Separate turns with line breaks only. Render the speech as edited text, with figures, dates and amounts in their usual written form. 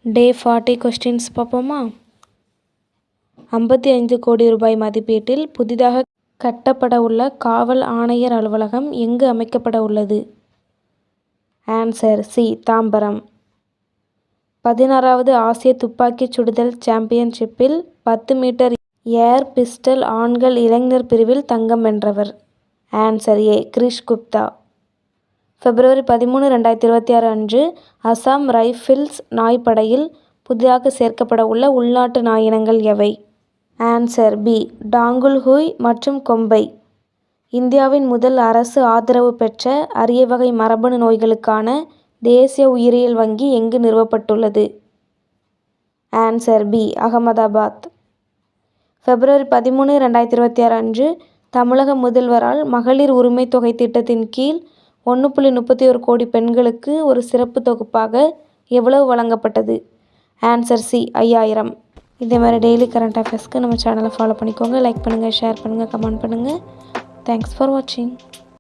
டே 40 questions பார்ப்போமா? 55 கோடி ரூபாய் மதிப்பீட்டில் புதிதாக கட்டப்பட உள்ள காவல் ஆணையர் அலுவலகம் எங்கு அமைக்கப்பட உள்ளது? Answer C, Tambaram. 16வது ஆசிய துப்பாக்கிச் சுடுதல் சாம்பியன்ஷிப்பில் 10 மீட்டர் ஏர் பிஸ்டல் ஆண்கள் இளைஞர் பிரிவில் தங்கம் வென்றவர்? Answer A, Krish Gupta. பிப்ரவரி 13, 2026 அன்று அசாம் ரைஃபிள்ஸ் நாய்ப்படையில் புதிதாக சேர்க்கப்பட உள்ள உள்நாட்டு நாயினங்கள் எவை? ஆன்சர் பி, டாங்குல்ஹுய் மற்றும் கொம்பை. இந்தியாவின் முதல் அரசு ஆதரவு பெற்ற அரிய வகை மரபணு நோய்களுக்கான தேசிய உயிரியல் வங்கி எங்கு நிறுவப்பட்டுள்ளது? Answer B, Ahmedabad. பிப்ரவரி 13, 2026 அன்று தமிழக முதல்வரால் மகளிர் உரிமை தொகை திட்டத்தின் கீழ் 1.31 கோடி பெண்களுக்கு ஒரு சிறப்பு தொகுப்பாக எவ்வளவு வழங்கப்பட்டது? Answer C, 5000. இதே மாதிரி டெய்லி கரண்ட் அஃபேர்ஸ்க்கு நம்ம சேனலை ஃபாலோ பண்ணிக்கோங்க. லைக் பண்ணுங்கள், ஷேர் பண்ணுங்கள், கமெண்ட் பண்ணுங்கள். தேங்க்ஸ் ஃபார் வாட்சிங்.